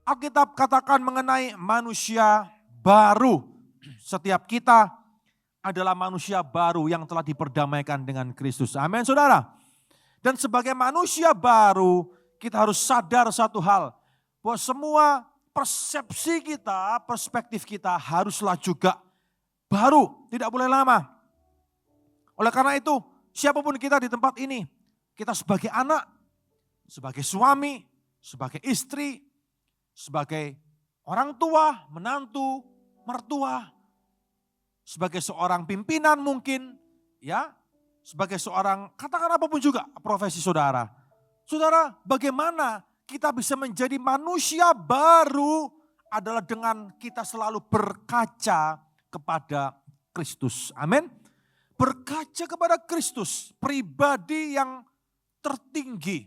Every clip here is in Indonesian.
Alkitab katakan mengenai manusia baru. Setiap kita adalah manusia baru yang telah diperdamaikan dengan Kristus. Amin saudara. Dan sebagai manusia baru kita harus sadar satu hal. Bahwa semua persepsi kita, perspektif kita haruslah juga baru. Tidak boleh lama. Oleh karena itu siapapun kita di tempat ini. Kita sebagai anak, sebagai suami, sebagai istri, sebagai orang tua, menantu, mertua, sebagai seorang pimpinan mungkin, ya, sebagai seorang katakan apapun juga profesi saudara. Saudara, bagaimana kita bisa menjadi manusia baru adalah dengan kita selalu berkaca kepada Kristus. Amin. Berkaca kepada Kristus, pribadi yang tertinggi,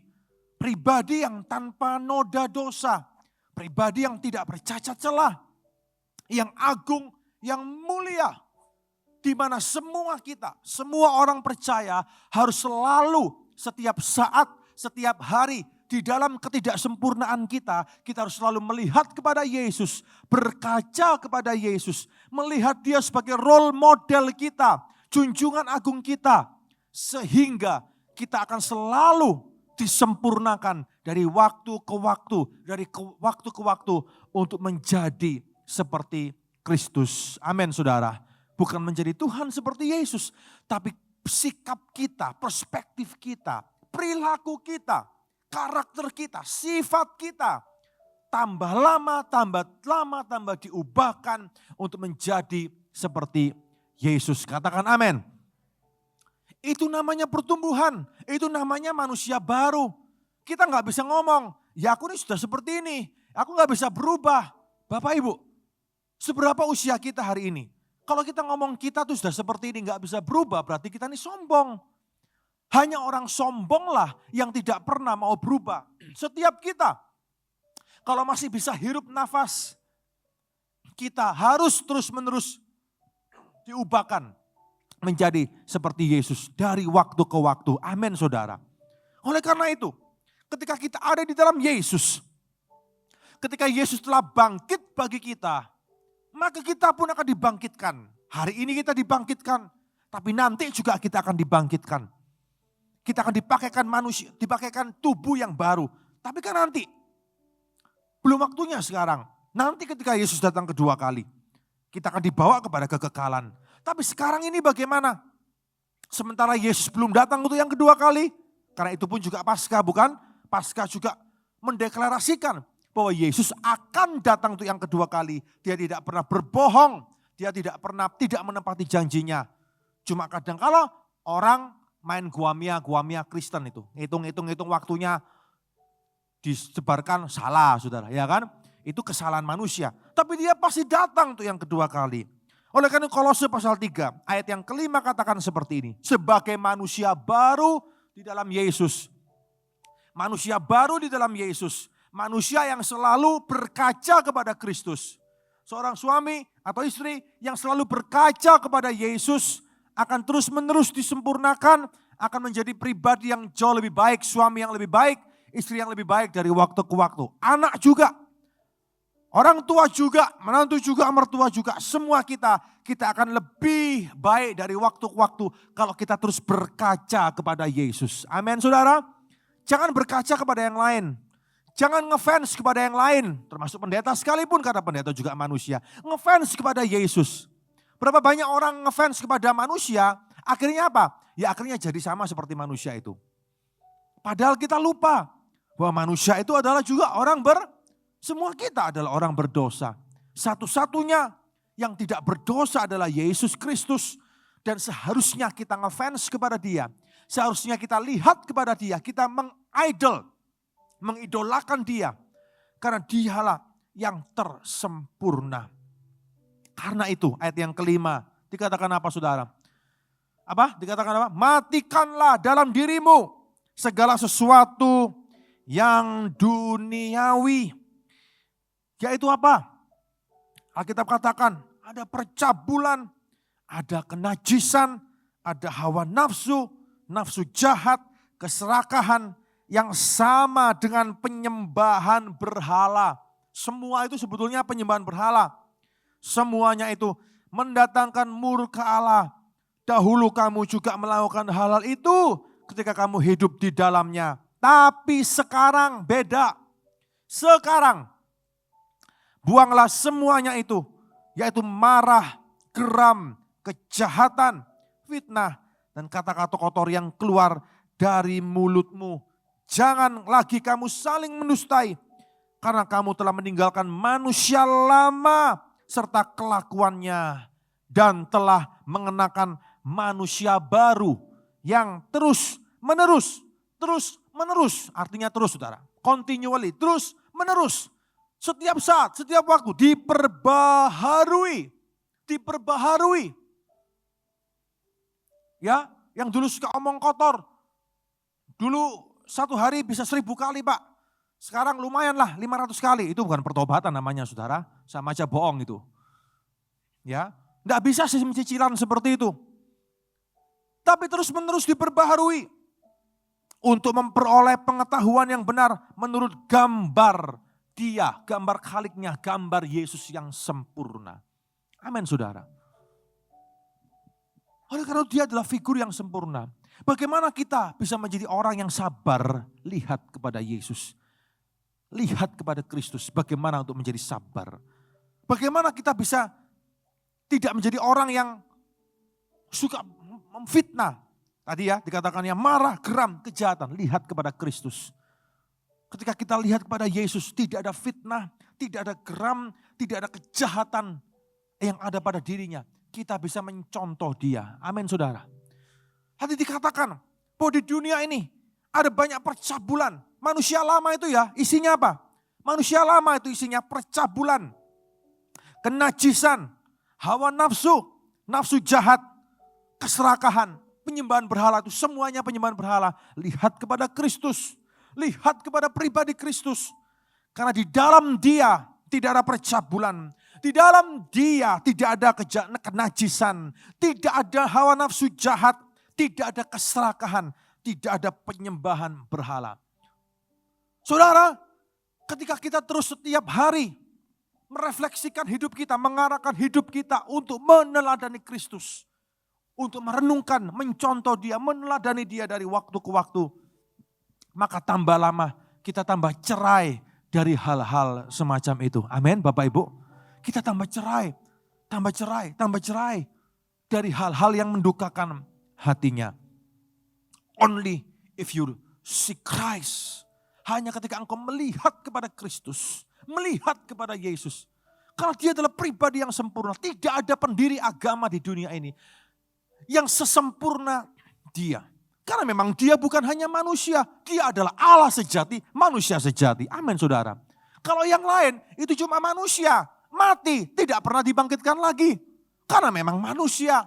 pribadi yang tanpa noda dosa, pribadi yang tidak bercacat celah, yang agung, yang mulia, di mana semua kita, semua orang percaya harus selalu setiap saat, setiap hari di dalam ketidaksempurnaan kita harus selalu melihat kepada Yesus, berkaca kepada Yesus, melihat Dia sebagai role model kita, junjungan agung kita, sehingga kita akan selalu disempurnakan dari waktu ke waktu, waktu ke waktu untuk menjadi seperti Kristus. Amin saudara. Bukan menjadi Tuhan seperti Yesus, tapi sikap kita, perspektif kita, perilaku kita, karakter kita, sifat kita tambah lama, tambah diubahkan untuk menjadi seperti Yesus. Katakan amin. Itu namanya pertumbuhan, itu namanya manusia baru. Kita nggak bisa ngomong, ya aku ini sudah seperti ini, aku nggak bisa berubah. Bapak Ibu, seberapa usia kita hari ini? Kalau kita ngomong kita tuh sudah seperti ini nggak bisa berubah, berarti kita ini sombong. Hanya orang sombonglah yang tidak pernah mau berubah. Setiap kita, kalau masih bisa hirup nafas, kita harus terus-menerus diubahkan menjadi seperti Yesus dari waktu ke waktu. Amin saudara. Oleh karena itu, ketika kita ada di dalam Yesus, ketika Yesus telah bangkit bagi kita, maka kita pun akan dibangkitkan. Hari ini kita dibangkitkan, tapi nanti juga kita akan dibangkitkan. Kita akan dipakaikan manusia, dipakaikan tubuh yang baru. Tapi kan nanti, belum waktunya sekarang. Nanti ketika Yesus datang kedua kali, kita akan dibawa kepada kekekalan. Tapi sekarang ini bagaimana? Sementara Yesus belum datang untuk yang kedua kali. Karena itu pun juga Paskah bukan? Paskah juga mendeklarasikan bahwa Yesus akan datang untuk yang kedua kali. Dia tidak pernah berbohong. Dia tidak pernah tidak menepati janjinya. Cuma kadang kala orang main guamia Kristen itu. Hitung waktunya disebarkan salah saudara. Ya kan? Itu kesalahan manusia. Tapi dia pasti datang untuk yang kedua kali. Oleh karena Kolose pasal 3 ayat yang kelima katakan seperti ini. Sebagai manusia baru di dalam Yesus. Manusia baru di dalam Yesus. Manusia yang selalu berkaca kepada Kristus. Seorang suami atau istri yang selalu berkaca kepada Yesus akan terus menerus disempurnakan. Akan menjadi pribadi yang jauh lebih baik. Suami yang lebih baik. Istri yang lebih baik dari waktu ke waktu. Anak juga. Orang tua juga, menantu juga, mertua juga, semua kita akan lebih baik dari waktu ke waktu kalau kita terus berkaca kepada Yesus. Amin saudara. Jangan berkaca kepada yang lain. Jangan ngefans kepada yang lain, termasuk pendeta sekalipun karena pendeta juga manusia. Ngefans kepada Yesus. Berapa banyak orang ngefans kepada manusia, akhirnya apa? Ya akhirnya jadi sama seperti manusia itu. Padahal kita lupa bahwa manusia itu adalah juga semua kita adalah orang berdosa. Satu-satunya yang tidak berdosa adalah Yesus Kristus. Dan seharusnya kita ngefans kepada Dia. Seharusnya kita lihat kepada Dia. Kita mengidolakan Dia. Karena Dialah yang tersempurna. Karena itu ayat yang kelima. Dikatakan apa saudara? Apa? Dikatakan apa? Matikanlah dalam dirimu segala sesuatu yang duniawi. Yaitu apa? Alkitab katakan ada percabulan, ada kenajisan, ada hawa nafsu, nafsu jahat, keserakahan yang sama dengan penyembahan berhala. Semua itu sebetulnya penyembahan berhala. Semuanya itu mendatangkan murka Allah. Dahulu kamu juga melakukan hal-hal itu ketika kamu hidup di dalamnya. Tapi sekarang beda. Sekarang buanglah semuanya itu, yaitu marah, geram, kejahatan, fitnah, dan kata-kata kotor yang keluar dari mulutmu. Jangan lagi kamu saling mendustai, karena kamu telah meninggalkan manusia lama serta kelakuannya, dan telah mengenakan manusia baru yang terus menerus, artinya terus saudara, continually, terus menerus, setiap saat, setiap waktu diperbaharui. Ya, yang dulu suka omong kotor, dulu satu hari bisa 1000 kali Pak, sekarang lumayan lah 500 kali, itu bukan pertobatan namanya saudara, sama aja bohong itu. Ya, enggak bisa sistem cicilan seperti itu. Tapi terus menerus diperbaharui untuk memperoleh pengetahuan yang benar menurut gambar Dia, gambar Khaliknya, gambar Yesus yang sempurna. Amin saudara. Oleh karena Dia adalah figur yang sempurna. Bagaimana kita bisa menjadi orang yang sabar? Lihat kepada Yesus. Lihat kepada Kristus. Bagaimana untuk menjadi sabar? Bagaimana kita bisa tidak menjadi orang yang suka memfitnah? Tadi ya dikatakannya marah, geram, kejahatan. Lihat kepada Kristus. Ketika kita lihat kepada Yesus, tidak ada fitnah, tidak ada geram, tidak ada kejahatan yang ada pada dirinya. Kita bisa mencontoh Dia. Amin saudara. Tadi dikatakan bahwa di dunia ini ada banyak percabulan. Manusia lama itu ya isinya apa? Manusia lama itu isinya percabulan, kenajisan, hawa nafsu, nafsu jahat, keserakahan, penyembahan berhala itu semuanya penyembahan berhala. Lihat kepada Kristus, lihat kepada pribadi Kristus. Karena di dalam Dia tidak ada percabulan, di dalam Dia tidak ada kenajisan, tidak ada hawa nafsu jahat, tidak ada keserakahan, tidak ada penyembahan berhala. Saudara, ketika kita terus setiap hari merefleksikan hidup kita, mengarahkan hidup kita untuk meneladani Kristus, untuk merenungkan, mencontoh Dia, meneladani Dia dari waktu ke waktu, maka tambah lama kita tambah cerai dari hal-hal semacam itu. Amin Bapak Ibu. Kita tambah cerai dari hal-hal yang mendukakan hatinya. Only if you see Christ. Hanya ketika engkau melihat kepada Kristus, melihat kepada Yesus. Karena Dia adalah pribadi yang sempurna. Tidak ada pendiri agama di dunia ini yang sesempurna Dia. Karena memang Dia bukan hanya manusia, Dia adalah Allah sejati, manusia sejati. Amin saudara. Kalau yang lain itu cuma manusia, mati, tidak pernah dibangkitkan lagi. Karena memang manusia.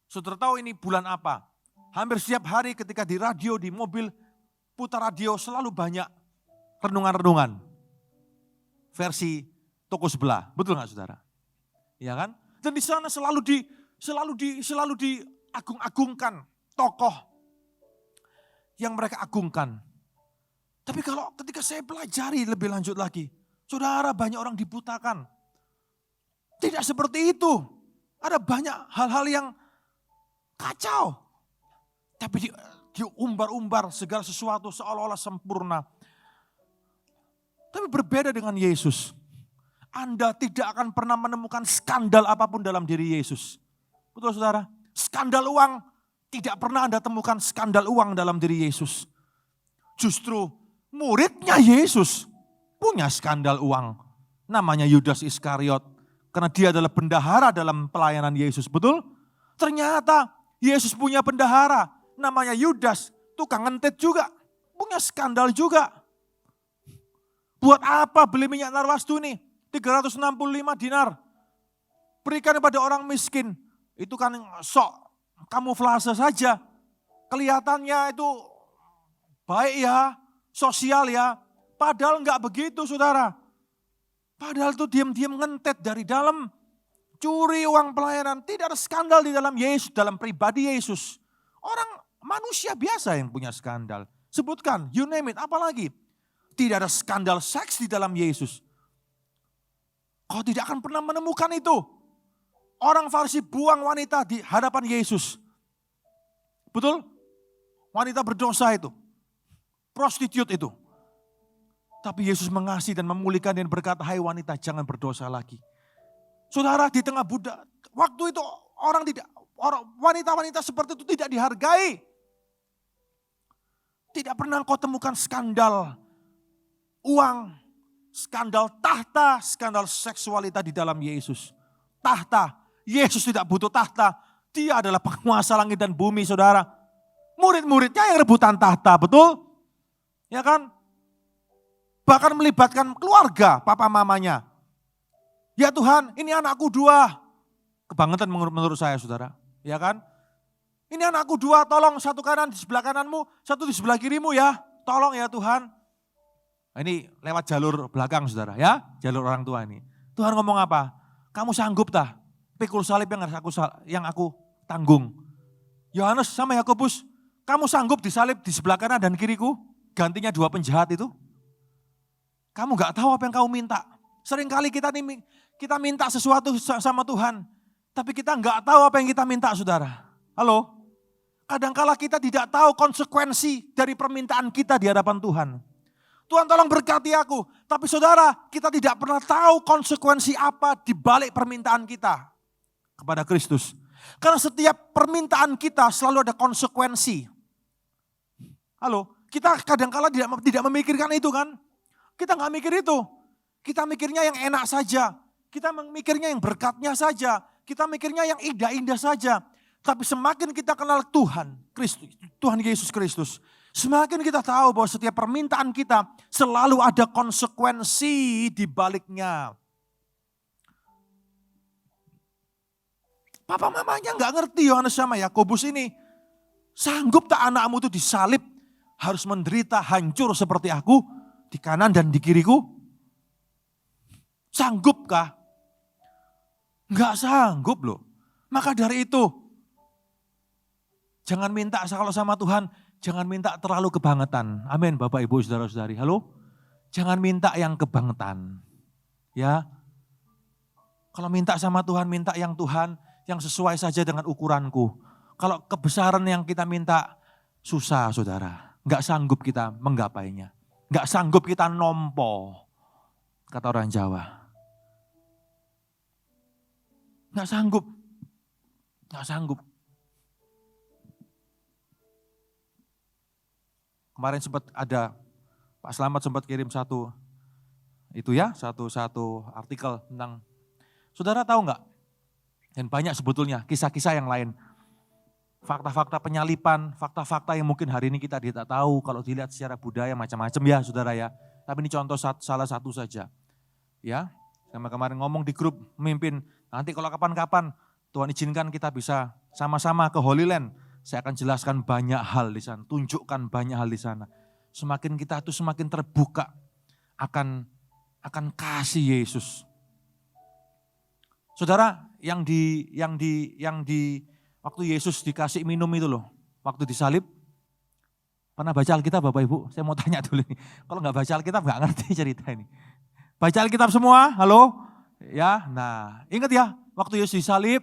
Saudara tahu ini bulan apa? Hampir setiap hari ketika di radio, di mobil, putar radio selalu banyak renungan-renungan. Versi toko sebelah, betul gak saudara? Iya kan? Dan di sana selalu diagung-agungkan tokoh yang mereka agungkan. Tapi kalau ketika saya pelajari lebih lanjut lagi, saudara banyak orang dibutakan. Tidak seperti itu. Ada banyak hal-hal yang kacau. Tapi diumbar-umbar segala sesuatu seolah-olah sempurna. Tapi berbeda dengan Yesus. Anda tidak akan pernah menemukan skandal apapun dalam diri Yesus. Betul saudara? Skandal uang, tidak pernah Anda temukan skandal uang dalam diri Yesus. Justru muridnya Yesus punya skandal uang. Namanya Yudas Iskariot. Karena dia adalah bendahara dalam pelayanan Yesus. Betul? Ternyata Yesus punya bendahara. Namanya Yudas. Tukang ngentit juga. Punya skandal juga. Buat apa beli minyak narwastu ini? 365 dinar. Berikan kepada orang miskin. Itu kan sok kamuflase saja. Kelihatannya itu baik ya, sosial ya. Padahal enggak begitu saudara. Padahal itu diam-diam ngentet dari dalam. Curi uang pelayanan. Tidak ada skandal di dalam Yesus, dalam pribadi Yesus. Orang manusia biasa yang punya skandal. Sebutkan, you name it, apalagi. Tidak ada skandal seks di dalam Yesus. Kau tidak akan pernah menemukan itu. Orang Farisi buang wanita di hadapan Yesus. Betul? Wanita berdosa itu. Prostitut itu. Tapi Yesus mengasihi dan memulihkan dan berkata, hai wanita jangan berdosa lagi. Saudara, di tengah Buddha, waktu itu wanita-wanita seperti itu tidak dihargai. Tidak pernah kau temukan skandal uang, skandal tahta, skandal seksualitas di dalam Yesus. Tahta, Yesus tidak butuh tahta. Dia adalah penguasa langit dan bumi, saudara. Murid-muridnya yang rebutan tahta, betul? Ya kan? Bahkan melibatkan keluarga, papa mamanya. Ya Tuhan, ini anakku 2. Kebangetan menurut saya, saudara. Ya kan? Ini anakku 2, tolong satu kanan di sebelah kananmu, satu di sebelah kirimu ya. Tolong ya Tuhan. Nah, ini lewat jalur belakang, saudara ya. Jalur orang tua ini. Tuhan ngomong apa? Kamu sanggup tah? Pikul salib yang aku tanggung. Yohanes sama Yakobus, kamu sanggup disalib di sebelah kanan dan kiriku? Gantinya 2 penjahat itu? Kamu gak tahu apa yang kau minta. Seringkali kita minta sesuatu sama Tuhan. Tapi kita gak tahu apa yang kita minta, saudara. Halo? Kadangkala kita tidak tahu konsekuensi dari permintaan kita di hadapan Tuhan. Tuhan tolong berkati aku. Tapi saudara, kita tidak pernah tahu konsekuensi apa di balik permintaan kita kepada Kristus. Karena setiap permintaan kita selalu ada konsekuensi. Halo, kita kadangkala tidak memikirkan itu kan. Kita nggak mikir itu. Kita mikirnya yang enak saja. Kita mikirnya yang berkatnya saja. Kita mikirnya yang indah-indah saja. Tapi semakin kita kenal Tuhan, Tuhan Yesus Kristus, semakin kita tahu bahwa setiap permintaan kita selalu ada konsekuensi di baliknya. Papa mamanya nggak ngerti Yohanes sama Yakobus ini. Sanggup tak anakmu itu disalib, harus menderita hancur seperti aku di kanan dan di kiriku? Sanggupkah? Nggak sanggup loh. Maka dari itu, jangan minta kalau sama Tuhan, jangan minta terlalu kebangetan. Amin Bapak Ibu Saudara-saudari. Halo? Jangan minta yang kebangetan. Ya. Kalau minta sama Tuhan, minta yang Tuhan yang sesuai saja dengan ukuranku. Kalau kebesaran yang kita minta susah saudara. Enggak sanggup kita menggapainya. Enggak sanggup kita nompo. Kata orang Jawa. Enggak sanggup. Enggak sanggup. Kemarin sempat ada, Pak Slamet sempat kirim satu artikel tentang, saudara tahu enggak? Dan banyak sebetulnya kisah-kisah yang lain. Fakta-fakta penyalipan, fakta-fakta yang mungkin hari ini kita tidak tahu kalau dilihat secara budaya macam-macam ya saudara ya. Tapi ini contoh salah satu saja. Ya, sama kemarin ngomong di grup memimpin, nanti kalau kapan-kapan Tuhan izinkan kita bisa sama-sama ke Holy Land. Saya akan jelaskan banyak hal di sana, tunjukkan banyak hal di sana. Semakin kita itu semakin terbuka akan kasih Yesus. Saudara, yang di waktu Yesus dikasih minum itu loh, waktu disalib, pernah baca Alkitab Bapak Ibu? Saya mau tanya dulu nih, kalau nggak baca Alkitab nggak ngerti cerita ini. Baca Alkitab semua, halo? Ya, nah ingat ya, waktu Yesus disalib,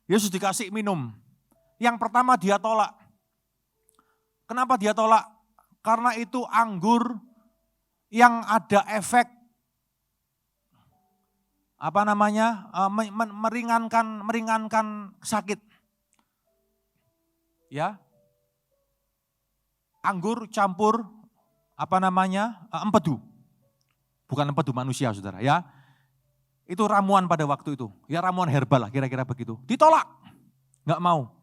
Yesus dikasih minum. Yang pertama dia tolak. Kenapa dia tolak? Karena itu anggur yang ada efek meringankan sakit. Ya. Anggur campur empedu. Bukan empedu manusia Saudara ya. Itu ramuan pada waktu itu. Ya ramuan herbal lah kira-kira begitu. Ditolak. Enggak mau.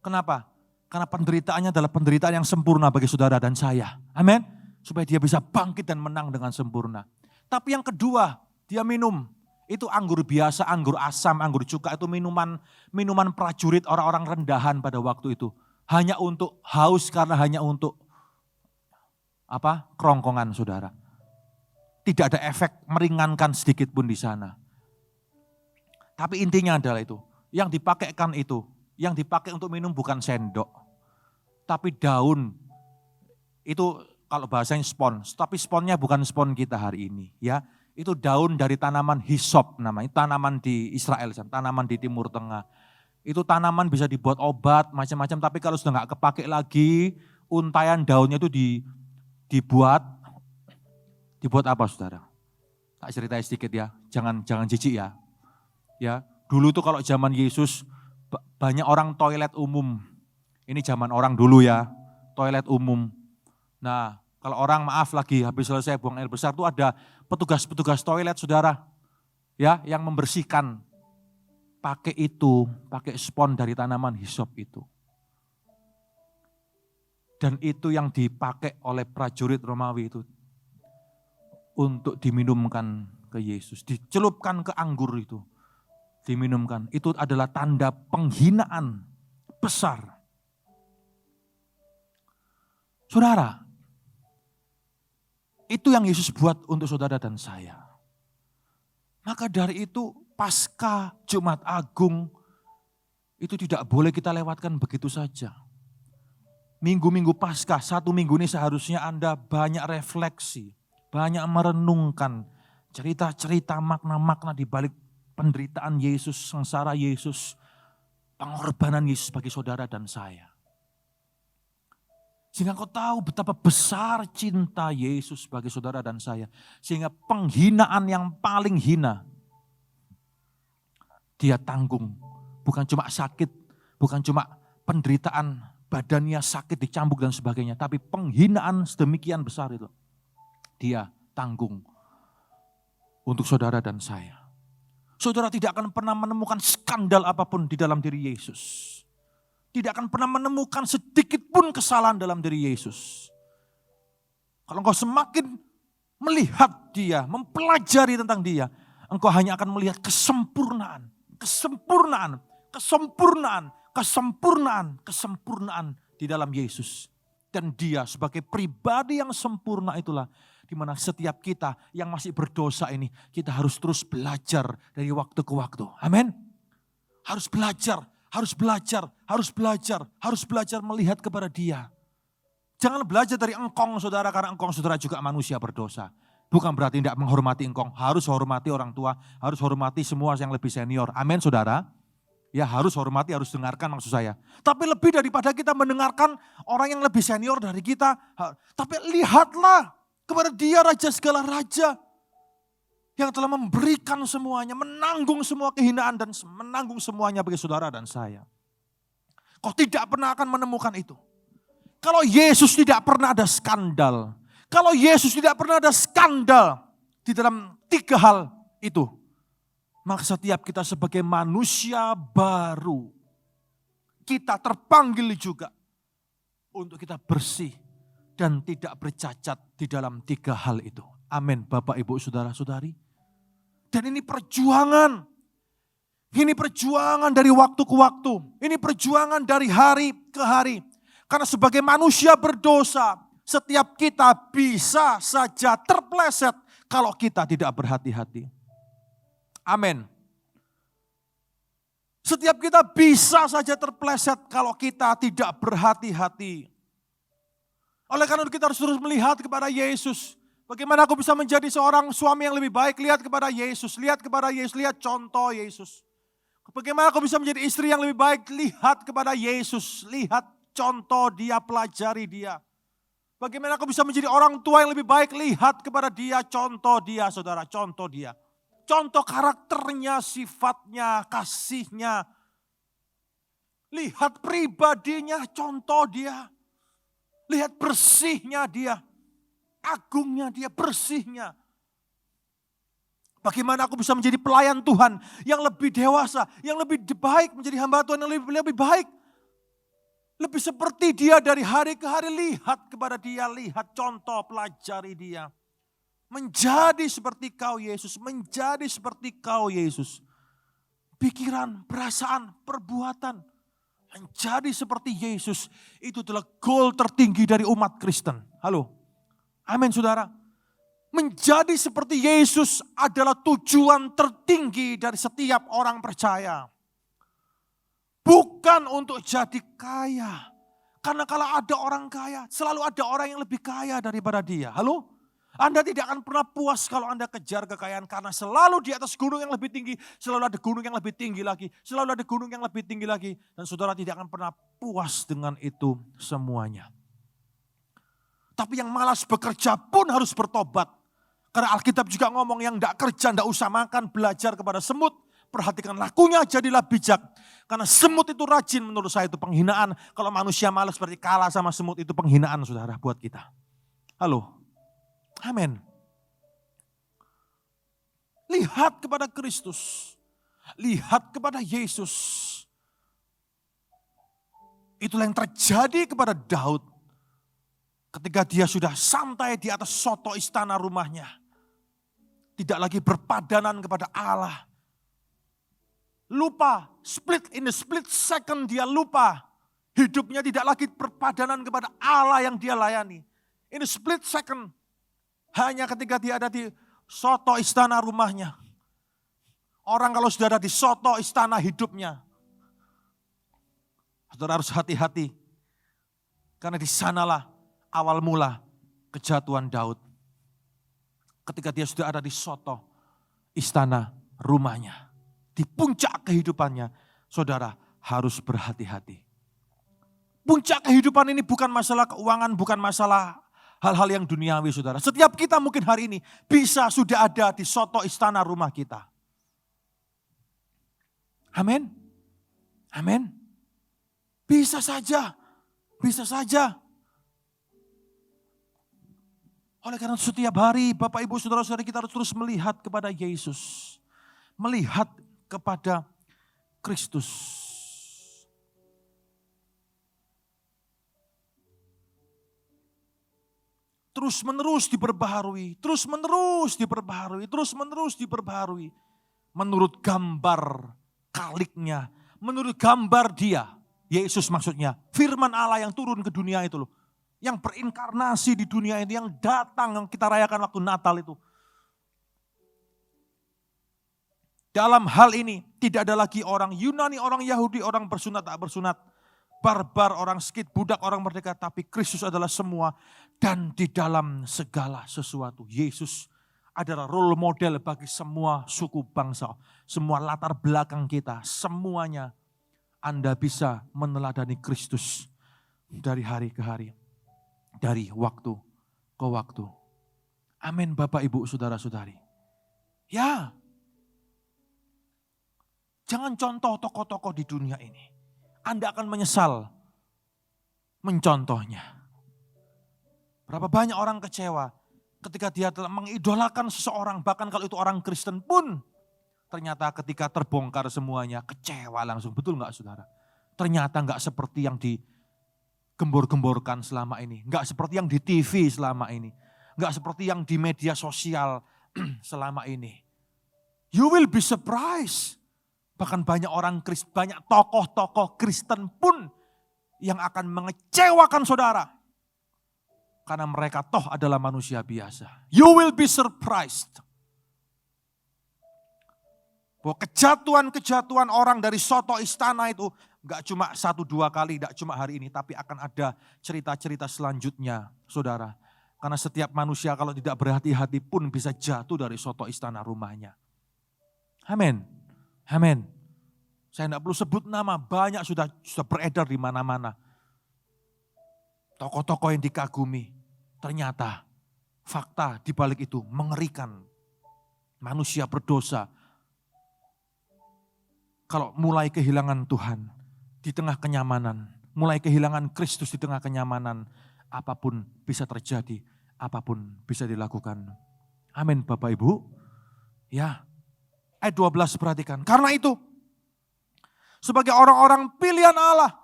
Kenapa? Karena penderitaannya adalah penderitaan yang sempurna bagi saudara dan saya. Amin. Supaya dia bisa bangkit dan menang dengan sempurna. Tapi yang kedua, dia minum. Itu anggur biasa, anggur asam, anggur cuka. Itu minuman prajurit orang-orang rendahan pada waktu itu. Hanya untuk haus karena hanya untuk kerongkongan saudara. Tidak ada efek meringankan sedikit pun di sana. Tapi intinya adalah itu. Yang dipakaikan itu. Yang dipakai untuk minum bukan sendok. Tapi daun. Itu kalau bahasanya spon, tapi sponnya bukan spon kita hari ini ya. Itu daun dari tanaman hisop namanya, tanaman di Israel, tanaman di Timur Tengah. Itu tanaman bisa dibuat obat macam-macam, tapi kalau sudah nggak kepake lagi, untayan daunnya itu dibuat apa saudara? Tak ceritain sedikit ya, jangan jijik ya. Ya, dulu tuh kalau zaman Yesus banyak orang toilet umum. Ini zaman orang dulu ya, toilet umum. Nah, kalau orang maaf lagi habis selesai buang air besar tuh ada petugas toilet saudara. Ya, yang membersihkan. Pakai spon dari tanaman hisop itu. Dan itu yang dipakai oleh prajurit Romawi itu untuk diminumkan ke Yesus, dicelupkan ke anggur itu, diminumkan. Itu adalah tanda penghinaan besar. Saudara, itu yang Yesus buat untuk saudara dan saya. Maka dari itu Paskah Jumat Agung itu tidak boleh kita lewatkan begitu saja. Minggu-minggu Paskah, 1 minggu ini seharusnya Anda banyak refleksi, banyak merenungkan cerita-cerita makna-makna di balik penderitaan Yesus, sengsara Yesus, pengorbanan Yesus bagi saudara dan saya. Sehingga kau tahu betapa besar cinta Yesus bagi saudara dan saya. Sehingga penghinaan yang paling hina, dia tanggung. Bukan cuma sakit, bukan cuma penderitaan, badannya sakit, dicambuk dan sebagainya. Tapi penghinaan sedemikian besar itu, dia tanggung untuk saudara dan saya. Saudara tidak akan pernah menemukan skandal apapun di dalam diri Yesus. Tidak akan pernah menemukan sedikit pun kesalahan dalam diri Yesus. Kalau engkau semakin melihat dia, mempelajari tentang dia, engkau hanya akan melihat kesempurnaan di dalam Yesus. Dan dia sebagai pribadi yang sempurna itulah di mana setiap kita yang masih berdosa ini, kita harus terus belajar dari waktu ke waktu. Amin. Harus belajar melihat kepada dia. Jangan belajar dari engkong saudara, karena engkong saudara juga manusia berdosa. Bukan berarti tidak menghormati engkong, harus hormati orang tua, harus hormati semua yang lebih senior. Amin saudara. Ya harus hormati, harus dengarkan maksud saya. Tapi lebih daripada kita mendengarkan orang yang lebih senior dari kita, tapi lihatlah kepada dia Raja segala raja. Yang telah memberikan semuanya, menanggung semua kehinaan dan menanggung semuanya bagi saudara dan saya. Kau tidak pernah akan menemukan itu. Kalau Yesus tidak pernah ada skandal. Kalau Yesus tidak pernah ada skandal di dalam 3 hal itu. Maka setiap kita sebagai manusia baru, kita terpanggil juga untuk kita bersih dan tidak bercacat di dalam 3 hal itu. Amin Bapak Ibu Saudara-saudari. Dan ini perjuangan. Ini perjuangan dari waktu ke waktu. Ini perjuangan dari hari ke hari. Karena sebagai manusia berdosa, setiap kita bisa saja terpleset kalau kita tidak berhati-hati. Amin. Setiap kita bisa saja terpleset kalau kita tidak berhati-hati. Oleh karena itu kita harus terus melihat kepada Yesus. Bagaimana aku bisa menjadi seorang suami yang lebih baik? Lihat kepada Yesus, lihat contoh Yesus. Bagaimana aku bisa menjadi istri yang lebih baik? Lihat kepada Yesus, lihat contoh dia, pelajari dia. Bagaimana aku bisa menjadi orang tua yang lebih baik? Lihat kepada dia, contoh dia saudara, contoh dia. Contoh karakternya, sifatnya, kasihnya. Lihat pribadinya, contoh dia. Lihat bersihnya dia. Agungnya dia, bersihnya. Bagaimana aku bisa menjadi pelayan Tuhan yang lebih dewasa, yang lebih baik, menjadi hamba Tuhan yang lebih baik. Lebih seperti dia dari hari ke hari, lihat kepada dia, lihat contoh, pelajari dia. Menjadi seperti kau Yesus, menjadi seperti kau Yesus. Pikiran, perasaan, perbuatan. Menjadi seperti Yesus, itu adalah goal tertinggi dari umat Kristen. Halo. Amin saudara. Menjadi seperti Yesus adalah tujuan tertinggi dari setiap orang percaya. Bukan untuk jadi kaya. Karena kalau ada orang kaya, selalu ada orang yang lebih kaya daripada dia. Halo? Anda tidak akan pernah puas kalau Anda kejar kekayaan karena selalu di atas gunung yang lebih tinggi, selalu ada gunung yang lebih tinggi lagi, selalu ada gunung yang lebih tinggi lagi. Dan saudara tidak akan pernah puas dengan itu semuanya. Tapi yang malas bekerja pun harus bertobat. Karena Alkitab juga ngomong yang tidak kerja, tidak usah makan, belajar kepada semut. Perhatikan lakunya, jadilah bijak. Karena semut itu rajin, menurut saya itu penghinaan. Kalau manusia malas berarti kalah sama semut, itu penghinaan saudara buat kita. Halo? Amin. Lihat kepada Kristus. Lihat kepada Yesus. Itulah yang terjadi kepada Daud. Ketika dia sudah santai di atas soto istana rumahnya. Tidak lagi berpadanan kepada Allah. Lupa, in the split second dia lupa. Hidupnya tidak lagi berpadanan kepada Allah yang dia layani. In the split second. Hanya ketika dia ada di soto istana rumahnya. Orang kalau sudah ada di soto istana hidupnya. Saudara harus hati-hati. Karena di sanalah awal mula kejatuhan Daud. Ketika dia sudah ada di soto istana rumahnya. Di puncak kehidupannya, saudara harus berhati-hati. Puncak kehidupan ini bukan masalah keuangan, bukan masalah hal-hal yang duniawi saudara. Setiap kita mungkin hari ini bisa sudah ada di soto istana rumah kita. Amin. Amin. Bisa saja. Bisa saja. Oleh karena setiap hari Bapak Ibu Saudara-saudara kita harus terus melihat kepada Yesus. Melihat kepada Kristus. Terus menerus diperbaharui, terus menerus diperbaharui, terus menerus diperbaharui. Menurut gambar kaliknya, menurut gambar dia, Yesus maksudnya, firman Allah yang turun ke dunia itu loh. Yang berinkarnasi di dunia ini, yang datang, yang kita rayakan waktu Natal itu. Dalam hal ini tidak ada lagi orang Yunani, orang Yahudi, orang bersunat, tak bersunat. Barbar, orang skit, budak, orang merdeka. Tapi Kristus adalah semua dan di dalam segala sesuatu. Yesus adalah role model bagi semua suku bangsa. Semua latar belakang kita, semuanya Anda bisa meneladani Kristus dari hari ke hari. Dari waktu ke waktu. Amin Bapak Ibu Saudara-saudari. Ya, jangan contoh tokoh-tokoh di dunia ini. Anda akan menyesal mencontohnya. Berapa banyak orang kecewa ketika dia telah mengidolakan seseorang, bahkan kalau itu orang Kristen pun. Ternyata ketika terbongkar semuanya, kecewa langsung. Betul gak saudara? Ternyata gak seperti yang digembor-gemborkan selama ini. Gak seperti yang di TV selama ini. Gak seperti yang di media sosial selama ini. You will be surprised. Bahkan banyak orang Kristen, banyak tokoh-tokoh Kristen pun yang akan mengecewakan saudara. Karena mereka toh adalah manusia biasa. You will be surprised. Bahwa kejatuhan-kejatuhan orang dari soto istana itu gak cuma 1-2 kali, gak cuma hari ini. Tapi akan ada cerita-cerita selanjutnya saudara. Karena setiap manusia kalau tidak berhati-hati pun bisa jatuh dari soto istana rumahnya. Amin. Amin. Saya tidak perlu sebut nama, banyak sudah beredar di mana-mana. Tokoh-tokoh yang dikagumi, ternyata fakta di balik itu mengerikan. Manusia berdosa. Kalau mulai kehilangan Tuhan di tengah kenyamanan, mulai kehilangan Kristus di tengah kenyamanan, apapun bisa terjadi, apapun bisa dilakukan. Amin Bapak Ibu. Ya. Ayat 12 perhatikan. Karena itu, sebagai orang-orang pilihan Allah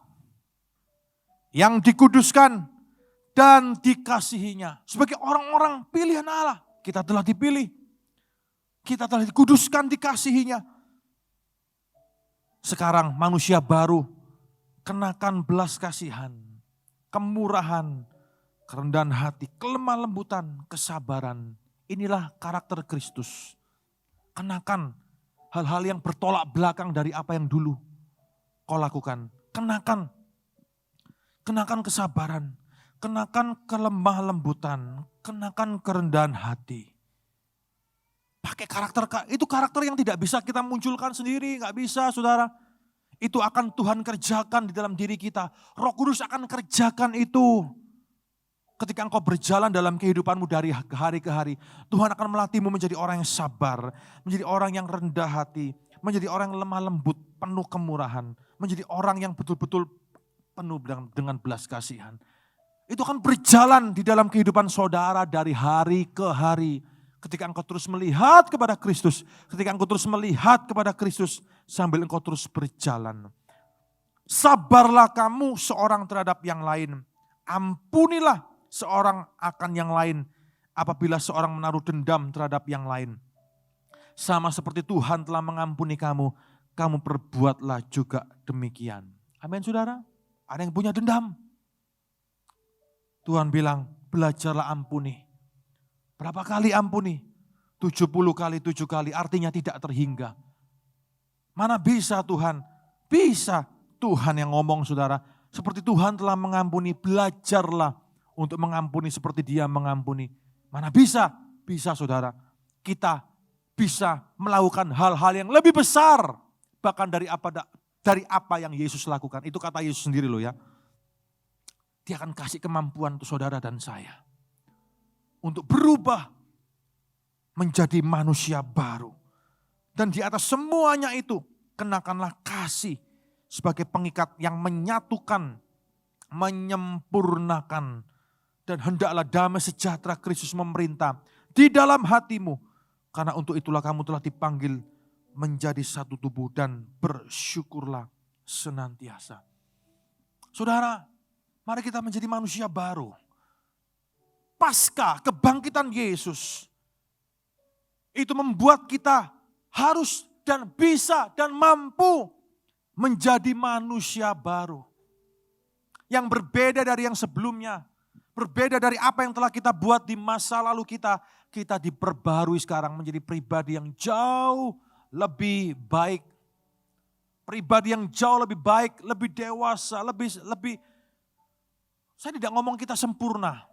yang dikuduskan dan dikasihinya. Sebagai orang-orang pilihan Allah, kita telah dipilih. Kita telah dikuduskan, dikasihinya. Sekarang manusia baru, kenakan belas kasihan, kemurahan, kerendahan hati, kelemah lembutan, kesabaran. Inilah karakter Kristus. Kenakan hal-hal yang bertolak belakang dari apa yang dulu kau lakukan. Kenakan kenakan kesabaran, kenakan kelemah lembutan, kenakan kerendahan hati. Pakai itu karakter yang tidak bisa kita munculkan sendiri, gak bisa saudara. Itu akan Tuhan kerjakan di dalam diri kita. Roh Kudus akan kerjakan itu. Ketika engkau berjalan dalam kehidupanmu dari hari ke hari, Tuhan akan melatihmu menjadi orang yang sabar, menjadi orang yang rendah hati, menjadi orang yang lemah lembut, penuh kemurahan, menjadi orang yang betul-betul penuh dengan belas kasihan. Itu akan berjalan di dalam kehidupan saudara dari hari ke hari. Ketika engkau terus melihat kepada Kristus, ketika engkau terus melihat kepada Kristus sambil engkau terus berjalan. Sabarlah kamu seorang terhadap yang lain, ampunilah seorang akan yang lain apabila seorang menaruh dendam terhadap yang lain. Sama seperti Tuhan telah mengampuni kamu, kamu perbuatlah juga demikian. Amin saudara. Ada yang punya dendam? Tuhan bilang, belajarlah ampuni. Berapa kali ampuni? 70 kali 7 kali, artinya tidak terhingga. Mana bisa Tuhan? Bisa. Tuhan yang ngomong saudara. Seperti Tuhan telah mengampuni, belajarlah untuk mengampuni seperti Dia mengampuni. Mana bisa? Bisa saudara. Kita bisa melakukan hal-hal yang lebih besar. Bahkan dari apa yang Yesus lakukan. Itu kata Yesus sendiri loh ya. Dia akan kasih kemampuan untuk saudara dan saya. Untuk berubah menjadi manusia baru. Dan di atas semuanya itu, kenakanlah kasih sebagai pengikat yang menyatukan, menyempurnakan. Dan hendaklah damai sejahtera Kristus memerintah di dalam hatimu. Karena untuk itulah kamu telah dipanggil menjadi satu tubuh dan bersyukurlah senantiasa. Saudara, mari kita menjadi manusia baru. Pasca kebangkitan Yesus, itu membuat kita harus dan bisa dan mampu menjadi manusia baru. Yang berbeda dari yang sebelumnya. Berbeda dari apa yang telah kita buat di masa lalu kita. Kita diperbarui sekarang menjadi pribadi yang jauh lebih baik. Pribadi yang jauh lebih baik, lebih dewasa, lebih. Saya tidak ngomong kita sempurna.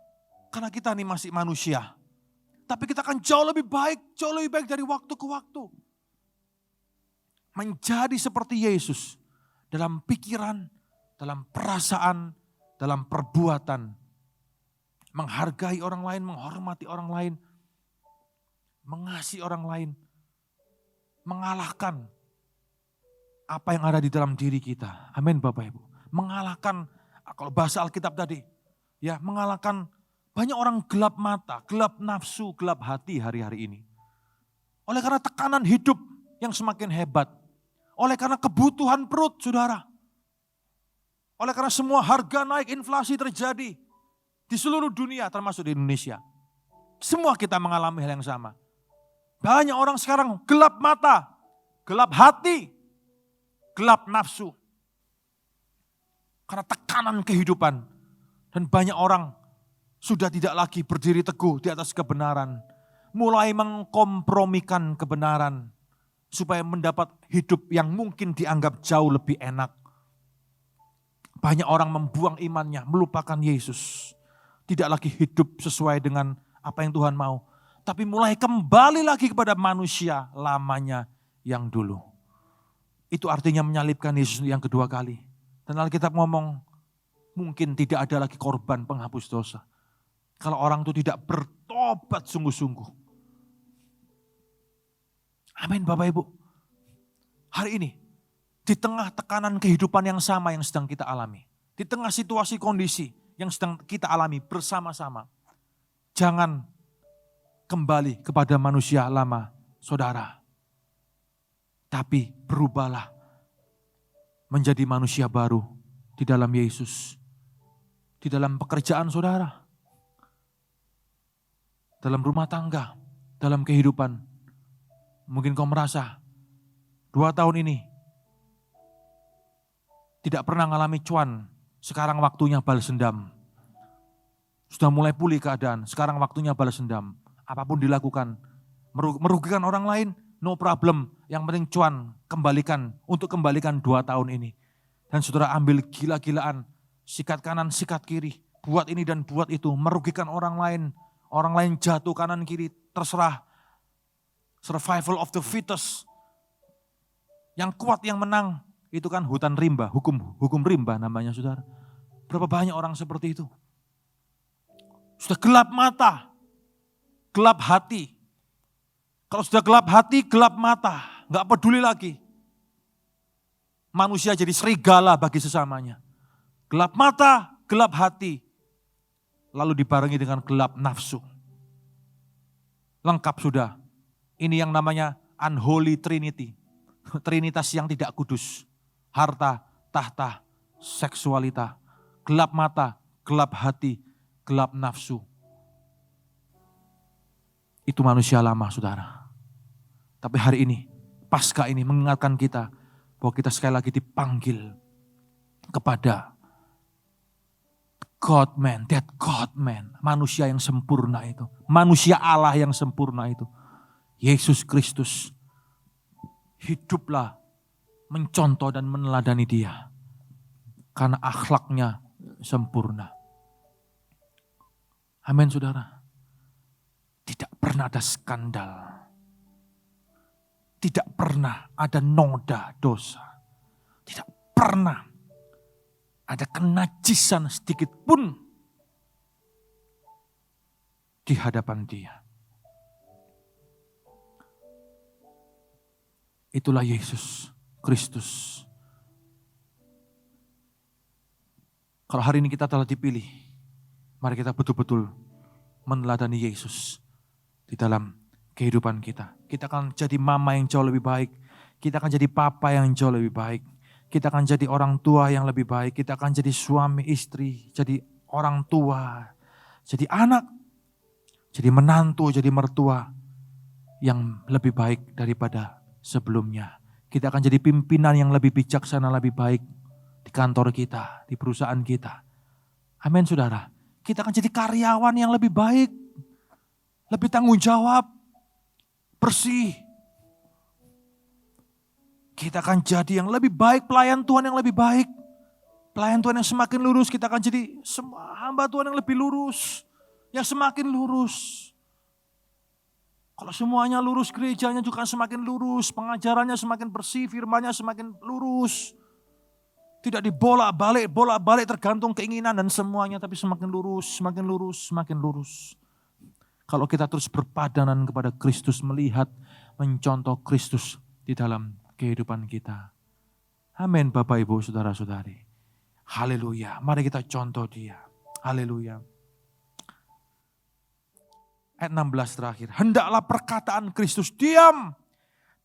Karena kita ini masih manusia. Tapi kita akan jauh lebih baik dari waktu ke waktu. Menjadi seperti Yesus. Dalam pikiran, dalam perasaan, dalam perbuatan. Menghargai orang lain, menghormati orang lain. Mengasihi orang lain. Mengalahkan apa yang ada di dalam diri kita. Amin Bapak Ibu. Mengalahkan, kalau bahasa Alkitab tadi. Ya, mengalahkan banyak orang gelap mata, gelap nafsu, gelap hati hari-hari ini. Oleh karena tekanan hidup yang semakin hebat. Oleh karena kebutuhan perut saudara. Oleh karena semua harga naik, inflasi terjadi. Di seluruh dunia termasuk di Indonesia. Semua kita mengalami hal yang sama. Banyak orang sekarang gelap mata, gelap hati, gelap nafsu. Karena tekanan kehidupan. Dan banyak orang sudah tidak lagi berdiri teguh di atas kebenaran. Mulai mengkompromikan kebenaran. Supaya mendapat hidup yang mungkin dianggap jauh lebih enak. Banyak orang membuang imannya, melupakan Yesus. Tidak lagi hidup sesuai dengan apa yang Tuhan mau. Tapi mulai kembali lagi kepada manusia lamanya yang dulu. Itu artinya menyalibkan Yesus yang kedua kali. Dan Alkitab ngomong, mungkin tidak ada lagi korban penghapus dosa. Kalau orang itu tidak bertobat sungguh-sungguh. Amin Bapak Ibu. Hari ini, di tengah tekanan kehidupan yang sama yang sedang kita alami. Di tengah situasi kondisi yang sedang kita alami bersama-sama. Jangan kembali kepada manusia lama, saudara. Tapi berubahlah menjadi manusia baru di dalam Yesus. Di dalam pekerjaan saudara. Dalam rumah tangga, dalam kehidupan. Mungkin kau merasa 2 tahun ini tidak pernah mengalami cuan. Sekarang waktunya balas dendam. Sudah mulai pulih keadaan, sekarang waktunya balas dendam. Apapun dilakukan, merugikan orang lain, no problem. Yang penting cuan, kembalikan 2 tahun ini. Dan saudara ambil gila-gilaan sikat kanan, sikat kiri, buat ini dan buat itu, merugikan orang lain jatuh kanan kiri, terserah. Survival of the fittest. Yang kuat yang menang, itu kan hutan rimba, hukum rimba namanya saudara. Berapa banyak orang seperti itu. Sudah gelap mata, gelap hati. Kalau sudah gelap hati, gelap mata, gak peduli lagi. Manusia jadi serigala bagi sesamanya. Gelap mata, gelap hati. Lalu dibarengi dengan gelap nafsu. Lengkap sudah. Ini yang namanya unholy trinity. Trinitas yang tidak kudus. Harta, tahta, seksualita. Gelap mata, gelap hati, gelap nafsu. Itu manusia lama saudara. Tapi hari ini, Paskah ini mengingatkan kita bahwa kita sekali lagi dipanggil kepada God man, that God man. Manusia yang sempurna itu. Manusia Allah yang sempurna itu. Yesus Kristus. Hiduplah mencontoh dan meneladani dia. Karena akhlaknya sempurna. Amin saudara. Tidak pernah ada skandal. Tidak pernah ada noda dosa. Tidak pernah ada kenajisan sedikit pun di hadapan dia. Itulah Yesus Kristus. Kalau hari ini kita telah dipilih, mari kita betul-betul meneladani Yesus di dalam kehidupan kita. Kita akan jadi mama yang jauh lebih baik. Kita akan jadi papa yang jauh lebih baik. Kita akan jadi orang tua yang lebih baik. Kita akan jadi suami, istri, jadi orang tua, jadi anak, jadi menantu, jadi mertua yang lebih baik daripada sebelumnya. Kita akan jadi pimpinan yang lebih bijaksana, lebih baik di kantor kita, di perusahaan kita. Amin saudara. Kita akan jadi karyawan yang lebih baik, lebih tanggung jawab, bersih. Kita akan jadi yang lebih baik, pelayan Tuhan yang lebih baik. Pelayan Tuhan yang semakin lurus, kita akan jadi hamba Tuhan yang lebih lurus. Yang semakin lurus. Kalau semuanya lurus, gerejanya juga semakin lurus. Pengajarannya semakin bersih, firmannya semakin lurus. Tidak bolak-balik tergantung keinginan dan semuanya. Tapi semakin lurus, semakin lurus, semakin lurus. Kalau kita terus berpadanan kepada Kristus, melihat, mencontoh Kristus di dalam kehidupan kita. Amin Bapak Ibu Saudara-saudari. Haleluya. Mari kita contoh dia. Haleluya. Ayat 16 terakhir. Hendaklah perkataan Kristus diam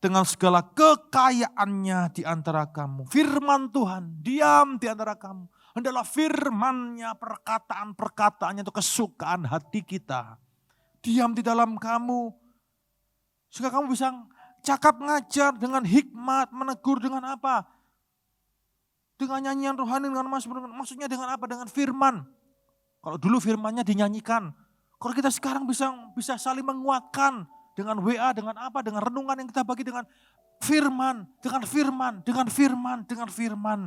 dengan segala kekayaannya di antara kamu. Firman Tuhan diam di antara kamu. Hendaklah firman-Nya, perkataan-perkataannya itu kesukaan hati kita. Diam di dalam kamu. Sehingga kamu bisa cakap ngajar dengan hikmat, menegur dengan apa? Dengan nyanyian rohani, dengan maksudnya dengan apa? Dengan firman. Kalau dulu firmannya dinyanyikan. Kalau kita sekarang bisa saling menguatkan dengan WA, dengan apa? Dengan renungan yang kita bagi dengan firman, dengan firman, dengan firman, dengan firman.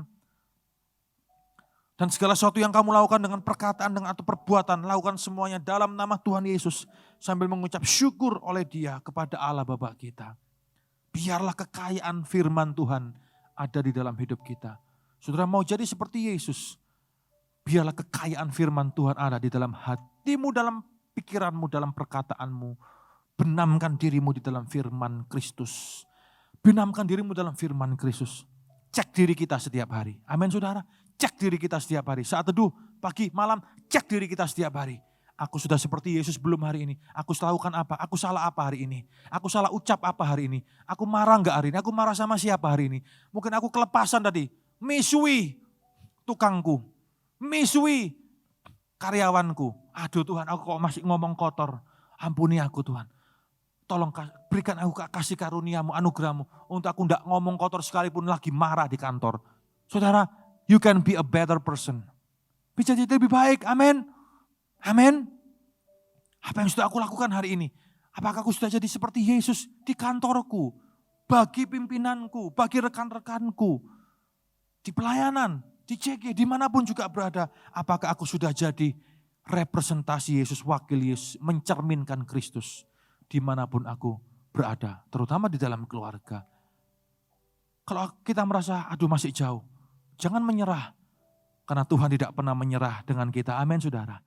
Dan segala sesuatu yang kamu lakukan dengan perkataan atau perbuatan, lakukan semuanya dalam nama Tuhan Yesus. Sambil mengucap syukur oleh Dia kepada Allah Bapa kita. Biarlah kekayaan firman Tuhan ada di dalam hidup kita. Saudara mau jadi seperti Yesus. Biarlah kekayaan firman Tuhan ada di dalam hatimu, dalam pikiranmu, dalam perkataanmu. Benamkan dirimu di dalam firman Kristus. Benamkan dirimu dalam firman Kristus. Cek diri kita setiap hari. Amin saudara. Cek diri kita setiap hari. Saat teduh, pagi, malam, cek diri kita setiap hari. Aku sudah seperti Yesus belum hari ini. Aku lakukan apa? Aku salah apa hari ini? Aku salah ucap apa hari ini? Aku marah enggak hari ini? Aku marah sama siapa hari ini? Mungkin aku kelepasan tadi. Misui tukangku. Misui karyawanku. Aduh Tuhan, aku kok masih ngomong kotor. Ampuni aku Tuhan. Tolong berikan aku kasih karuniamu, anugerahmu. Untuk aku enggak ngomong kotor sekalipun lagi marah di kantor. Saudara, you can be a better person. Bisa jadi lebih baik, amin. Amin. Apa yang sudah aku lakukan hari ini? Apakah aku sudah jadi seperti Yesus di kantorku? Bagi pimpinanku, bagi rekan-rekanku. Di pelayanan. di CG, dimanapun juga berada. Apakah aku sudah jadi representasi Yesus, wakil Yesus, mencerminkan Kristus dimanapun aku berada, terutama di dalam keluarga. Kalau kita merasa, aduh masih jauh, jangan menyerah. Karena Tuhan tidak pernah menyerah dengan kita. Amin saudara.